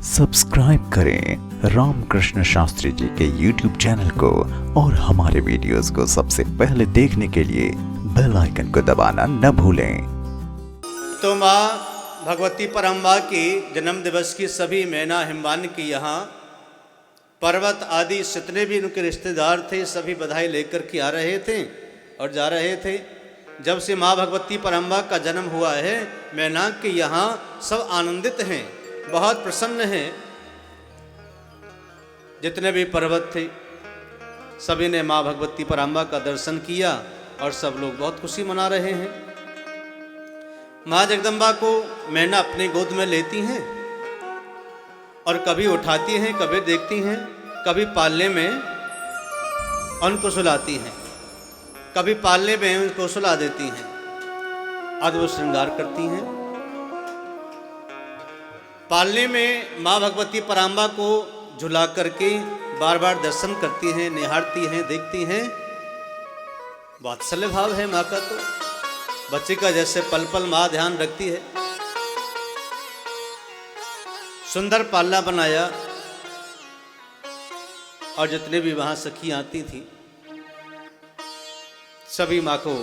Subscribe करें रामकृष्ण शास्त्री जी के YouTube channel को और हमारे वीडियोस को सबसे पहले देखने के लिए बेल आइकन को दबाना न भूलें। तो माँ भगवती परम्बा की जन्म दिवस की सभी मैना हिमवान की यहाँ पर्वत आदि जितने भी उनके रिश्तेदार थे सभी बधाई लेकर के आ रहे थे और जा रहे थे। जब से माँ भगवती परम्बा का जन्म हुआ है मैनाक के यहाँ सब आनंदित हैं, बहुत प्रसन्न हैं। जितने भी पर्वत थे सभी ने माँ भगवती परम्बा का दर्शन किया और सब लोग बहुत खुशी मना रहे हैं। माँ जगदम्बा को मैना अपनी गोद में लेती हैं और कभी उठाती हैं, कभी देखती हैं, कभी पालने में उनको सुलाती हैं, कभी पालने में उनको सुला देती हैं, अद्भुत श्रृंगार करती हैं। पालने में माँ भगवती परम्बा को झुला करके बार बार दर्शन करती हैं, निहारती हैं, देखती हैं। वात्सल्य भाव है माँ का, तो बच्चे का जैसे पल पल माँ ध्यान रखती है। सुंदर पालना बनाया और जितने भी वहां सखी आती थी सभी माँ को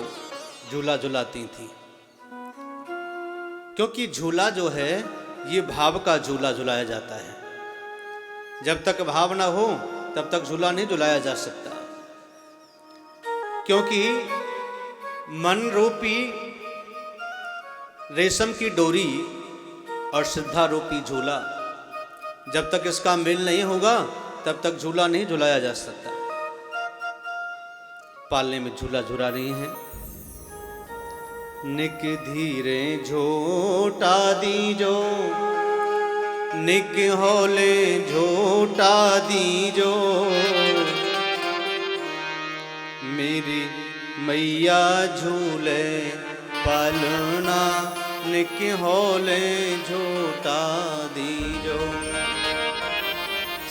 झूला झुलाती थी, क्योंकि झूला जो है ये भाव का झूला झुलाया जाता है। जब तक भाव ना हो तब तक झूला नहीं झुलाया जा सकता, क्योंकि मन रूपी रेशम की डोरी और श्रद्धा रूपी झूला जब तक इसका मेल नहीं होगा तब तक झूला नहीं झुलाया जा सकता। पालने में झूला झुला रही हैं। निक धीरे झोटा दीजो, निक होले झोटा दीजो, मेरी मैया झूले पलना, निक होले झोटा दीजो,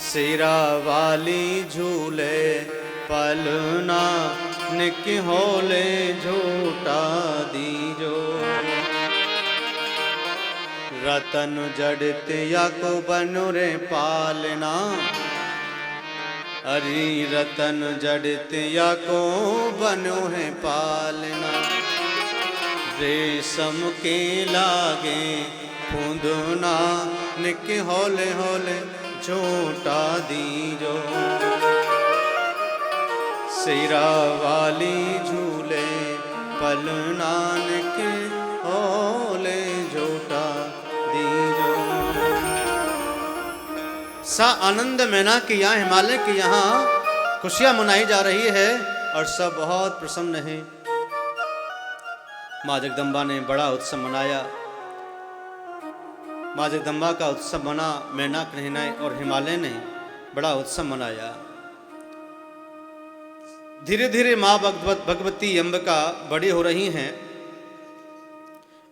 सिरा वाली झूले पलना, निक होले झोटा दीजो, रतन जड़त या को बनु रे पालना, अरे रतन जड़त या को बनु है पालना, रेशम के लागे फूंदना, निक होले होले झोटा दीजो, सिरा वाली झूले पलना, निक होले झोटा दीजो। सा आनंद मैना के यहाँ हिमालय के यहाँ खुशियां मनाई जा रही है और सब बहुत प्रसन्न हैं। माँ जगदम्बा ने बड़ा उत्सव मनाया। माँ जगदम्बा का उत्सव मना मैनाक ने और हिमालय ने बड़ा उत्सव मनाया। धीरे धीरे माँ भगवती अंबिका बड़ी हो रही हैं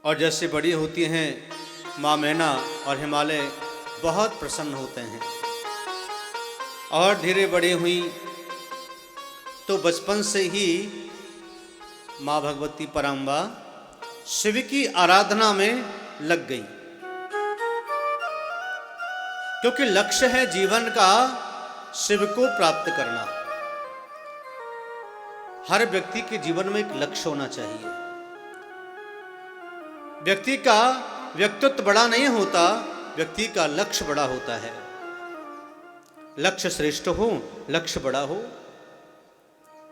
और जैसे बड़ी होती हैं माँ मैना और हिमालय बहुत प्रसन्न होते हैं। और धीरे बड़ी हुई तो बचपन से ही माँ भगवती परम्बा शिव की आराधना में लग गई, क्योंकि लक्ष्य है जीवन का शिव को प्राप्त करना। हर व्यक्ति के जीवन में एक लक्ष्य होना चाहिए। व्यक्ति का व्यक्तित्व बड़ा नहीं होता, व्यक्ति का लक्ष्य बड़ा होता है। लक्ष्य श्रेष्ठ हो, लक्ष्य बड़ा हो।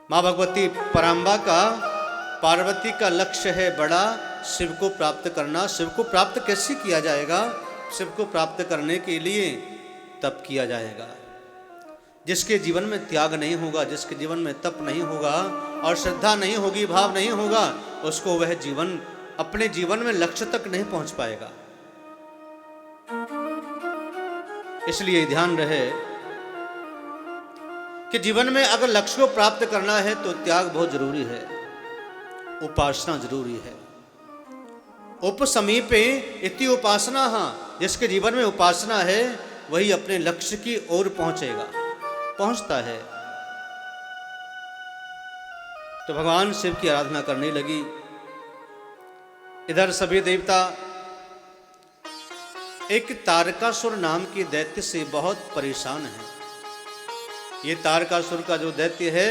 माँ भगवती परम्बा का पार्वती का लक्ष्य है बड़ा, शिव को प्राप्त करना। शिव को प्राप्त कैसे किया जाएगा? शिव को प्राप्त करने के लिए तप किया जाएगा। जिसके जीवन में त्याग नहीं होगा, जिसके जीवन में तप नहीं होगा और श्रद्धा नहीं होगी, भाव नहीं होगा, उसको वह जीवन अपने जीवन में लक्ष्य तक नहीं पहुंच पाएगा। इसलिए ध्यान रहे कि जीवन में अगर लक्ष्य को प्राप्त करना है तो त्याग बहुत जरूरी है, उपासना जरूरी है। उपसमीपे इति उपासना। जिसके जीवन में उपासना है वही अपने लक्ष्य की ओर पहुंचता है। तो भगवान शिव की आराधना करने लगी। इधर सभी देवता एक तारकासुर नाम के दैत्य से बहुत परेशान है। ये तारकासुर का जो दैत्य है,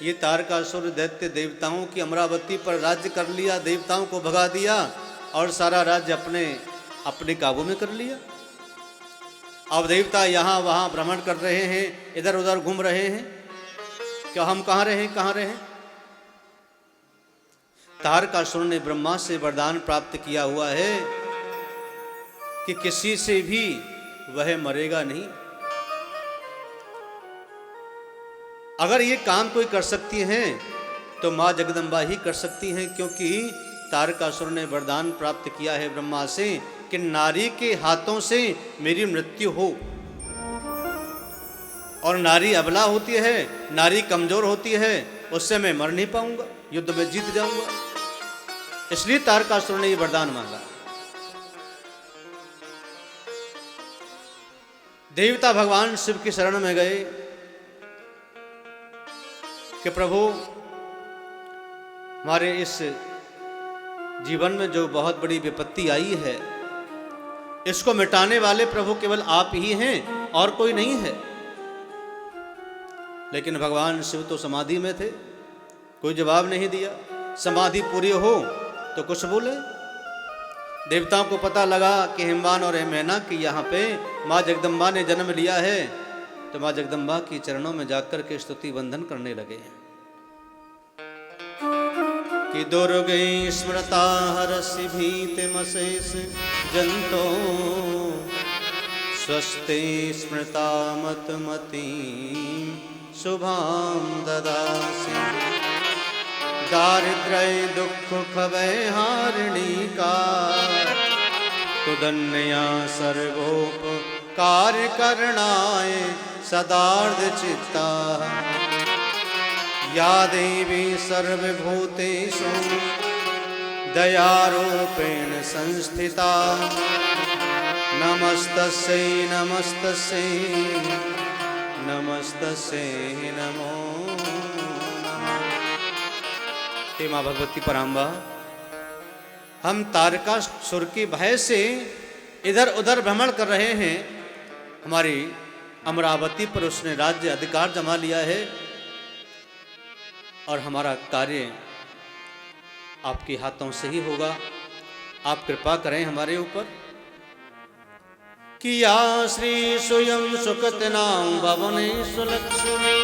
ये तारकासुर दैत्य देवताओं की अमरावती पर राज्य कर लिया, देवताओं को भगा दिया और सारा राज्य अपने काबू में कर लिया। अब देवता यहाँ वहाँ भ्रमण कर रहे हैं, इधर उधर घूम रहे हैं, क्या हम कहाँ रहे। तारकासुर ने ब्रह्मा से वरदान प्राप्त किया हुआ है कि किसी से भी वह मरेगा नहीं। अगर ये काम कोई कर सकती हैं तो माँ जगदम्बा ही कर सकती हैं, क्योंकि तारकासुर ने वरदान प्राप्त किया है ब्रह्मा से कि नारी के हाथों से मेरी मृत्यु हो। और नारी अबला होती है, नारी कमजोर होती है, उससे मैं मर नहीं पाऊंगा, युद्ध में जीत जाऊंगा। इसलिए तारकासुर ने यह वरदान मांगा। देवता भगवान शिव की शरण में गए कि प्रभु, हमारे इस जीवन में जो बहुत बड़ी विपत्ति आई है, इसको मिटाने वाले प्रभु केवल आप ही हैं और कोई नहीं है। लेकिन भगवान शिव तो समाधि में थे, कोई जवाब नहीं दिया। समाधि पूरी हो तो कुछ बोले। देवताओं को पता लगा कि हिमवान और हिमैना की यहाँ पे माँ जगदम्बा ने जन्म लिया है, तो माँ जगदम्बा की चरणों में जाकर के स्तुति वंदन करने लगे कि दुर्गे स्मृता हरसि भीतिमशेष जंतो स्वस्ति स्मृता मतमती शुभां ददासि दारिद्र्य दुख खवै हारिणी का तुदन्या सर्वोपकार करणाय सदार्ध चित्ता या देवी सर्वभूतेषु दयारूपेण संस्थिता नमस्तस्यै नमस्तस्यै नमस्तस्यै नमो नमः। हे माँ भगवती पराम्बा, हम तारकासुर के भय से इधर उधर भ्रमण कर रहे हैं। हमारी अमरावती पर उसने राज्य अधिकार जमा लिया है और हमारा कार्य आपके हाथों से ही होगा। आप कृपा करें हमारे ऊपर। किया श्री स्वयं सुकृतनां भवनेषु लक्ष्मी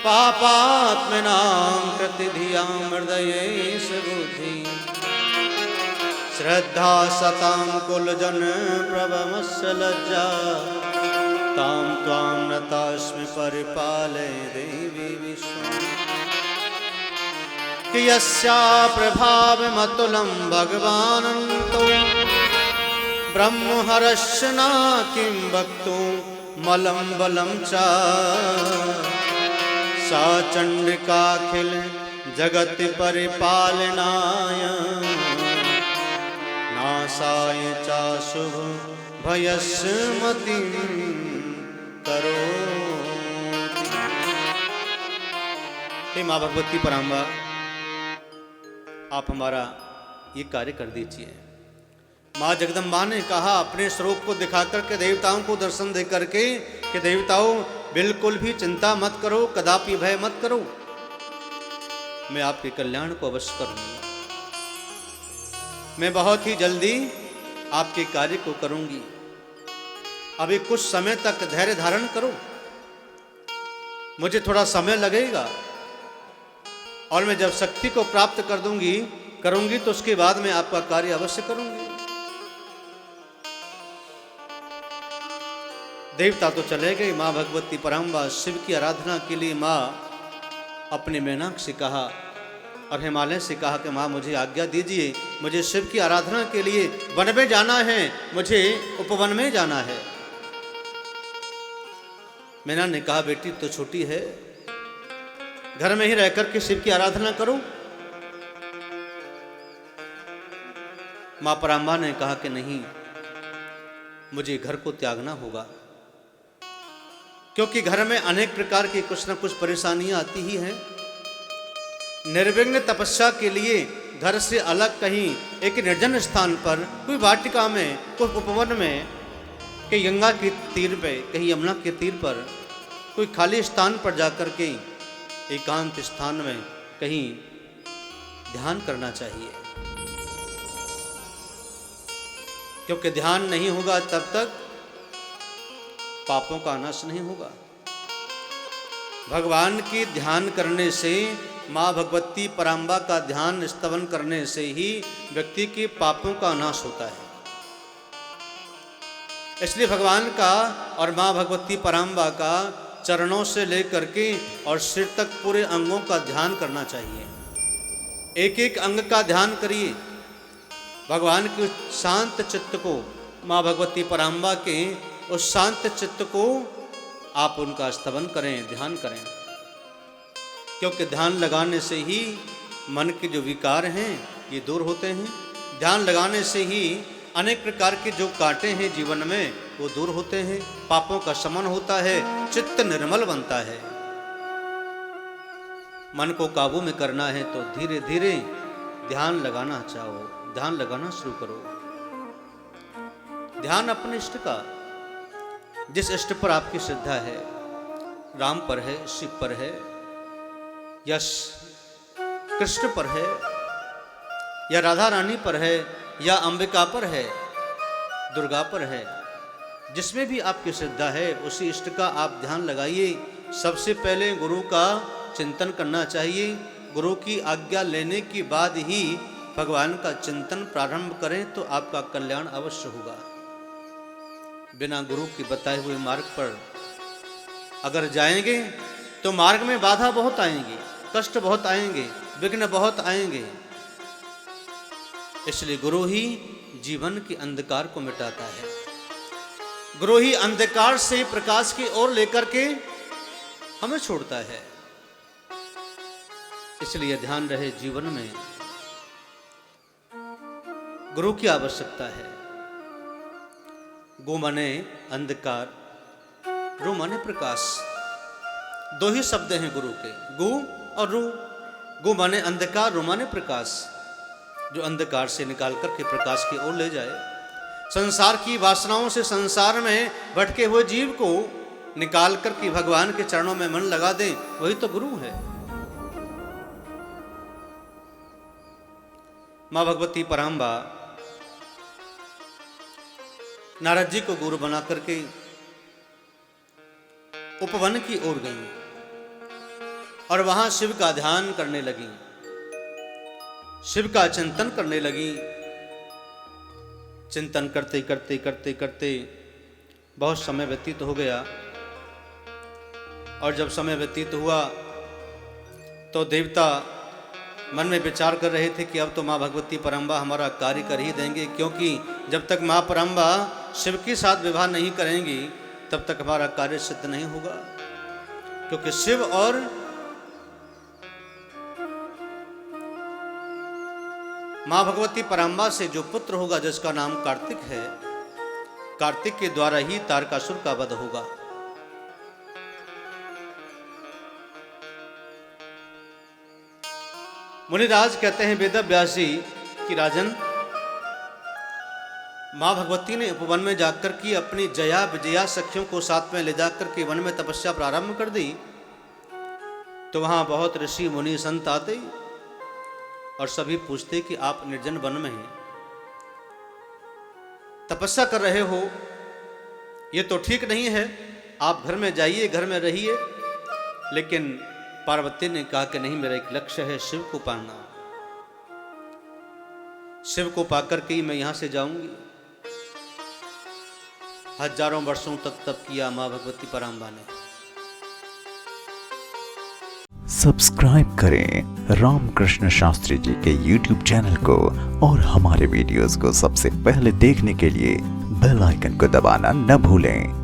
पापात्मनां कृतिधियां हृदयेषु बुद्धि श्रद्धा सतां कुलजन प्रभमस्य लज्जा तां त्वां नतास्मि परिपालय देवी विश्वम्। कि यस्या प्रभावमतुलं भगवानन्तो ब्रह्महरस्य न किं वक्तुं मलं बलं च सा चण्डिकाखिल जगति परिपालनाय नाशाय च शुभ भयस्मतिं करोति। हे माँ भगवती पराम्बा, आप हमारा ये कार्य कर दीजिए। माँ जगदम्बा ने कहा अपने स्वरूप को दिखाकर के देवताओं को दर्शन दे करके कि देवताओं बिल्कुल भी चिंता मत करो, कदापि भय मत करो, मैं आपके कल्याण को अवश्य करूंगी। मैं बहुत ही जल्दी आपके कार्य को करूंगी। अभी कुछ समय तक धैर्य धारण करो, मुझे थोड़ा समय लगेगा और मैं जब शक्ति को प्राप्त करूंगी तो उसके बाद मैं आपका कार्य अवश्य करूंगी। देवता तो चले गए। माँ भगवती पराम्बा शिव की आराधना के लिए माँ अपने मेनाक से कहा और हिमालय से कहा कि माँ मुझे आज्ञा दीजिए, मुझे शिव की आराधना के लिए वन में जाना है, मुझे उपवन में जाना है। मैना ने कहा बेटी तो छोटी है, घर में ही रहकर के शिव की आराधना करो। मां पराम्बा ने कहा कि नहीं, मुझे घर को त्यागना होगा, क्योंकि घर में अनेक प्रकार की कुछ न कुछ परेशानियां आती ही हैं। निर्विघ्न तपस्या के लिए घर से अलग कहीं एक निर्जन स्थान पर, कोई वाटिका में, कोई उपवन में, कहीं गंगा के तीर पे, कहीं यमुना के तीर पर, कोई खाली स्थान पर जाकर के एकांत स्थान में कहीं ध्यान करना चाहिए। क्योंकि ध्यान नहीं होगा तब तक पापों का नाश नहीं होगा। भगवान की ध्यान करने से, माँ भगवती पराम्बा का ध्यान स्तवन करने से ही व्यक्ति के पापों का नाश होता है। इसलिए भगवान का और माँ भगवती पराम्बा का चरणों से लेकर के और सिर तक पूरे अंगों का ध्यान करना चाहिए। एक एक अंग का ध्यान करिए। भगवान के शांत चित्त को, माँ भगवती पराम्बा के उस शांत चित्त को आप उनका स्तवन करें, ध्यान करें। क्योंकि ध्यान लगाने से ही मन के जो विकार हैं ये दूर होते हैं। ध्यान लगाने से ही अनेक प्रकार के जो कांटे हैं जीवन में वो दूर होते हैं, पापों का शमन होता है, चित्त निर्मल बनता है। मन को काबू में करना है तो धीरे धीरे ध्यान लगाना चाहो, ध्यान लगाना शुरू करो। ध्यान अपने इष्ट का, जिस इष्ट पर आपकी श्रद्धा है, राम पर है, शिव पर है, या कृष्ण पर है, या राधा रानी पर है, या अंबिका पर है, दुर्गा पर है, जिसमें भी आपकी श्रद्धा है उसी इष्ट का आप ध्यान लगाइए। सबसे पहले गुरु का चिंतन करना चाहिए। गुरु की आज्ञा लेने के बाद ही भगवान का चिंतन प्रारंभ करें तो आपका कल्याण अवश्य होगा। बिना गुरु के बताए हुए मार्ग पर अगर जाएंगे तो मार्ग में बाधा बहुत आएंगी, कष्ट बहुत आएंगे, विघ्न बहुत आएंगे। इसलिए गुरु ही जीवन के अंधकार को मिटाता है। गुरु ही अंधकार से प्रकाश की ओर लेकर के हमें छोड़ता है। इसलिए ध्यान रहे जीवन में गुरु की आवश्यकता है। गो माने अंधकार, रू माने प्रकाश। दो ही शब्द हैं गुरु के, गु और रू। गु माने अंधकार, रू माने प्रकाश, जो अंधकार से निकाल करके प्रकाश की ओर ले जाए। संसार की वासनाओं से संसार में भटके हुए जीव को निकाल करके भगवान के चरणों में मन लगा दे, वही तो गुरु है। मां भगवती पराम्बा नारद जी को गुरु बना करके उपवन की ओर गई और वहां शिव का ध्यान करने लगी, शिव का चिंतन करने लगी। चिंतन करते करते करते करते बहुत समय व्यतीत हो गया। और जब समय व्यतीत हुआ तो देवता मन में विचार कर रहे थे कि अब तो माँ भगवती पराम्बा हमारा कार्य कर ही देंगे, क्योंकि जब तक माँ पराम्बा शिव के साथ विवाह नहीं करेंगी तब तक हमारा कार्य सिद्ध नहीं होगा। क्योंकि शिव और माँ भगवती पराम्बा से जो पुत्र होगा जिसका नाम कार्तिक है, कार्तिक के द्वारा ही तारकासुर का वध होगा। मुनिराज कहते हैं वेद व्यास जी कि राजन, माँ भगवती ने उपवन में जाकर की अपनी जया विजया सखियों को साथ में ले जाकर के वन में तपस्या प्रारंभ कर दी तो वहां बहुत ऋषि मुनि संत आते और सभी पूछते कि आप निर्जन वन में हैं, तपस्या कर रहे हो, ये तो ठीक नहीं है, आप घर में जाइए, घर में रहिए। लेकिन पार्वती ने कहा कि नहीं, मेरा एक लक्ष्य है शिव को पाना, शिव को पाकर के ही मैं यहां से जाऊंगी। हजारों वर्षों तक तप किया मां भगवती पराम्बा ने। सब्सक्राइब करें रामकृष्ण शास्त्री जी के YouTube चैनल को और हमारे वीडियोस को सबसे पहले देखने के लिए बेल आइकन को दबाना न भूलें।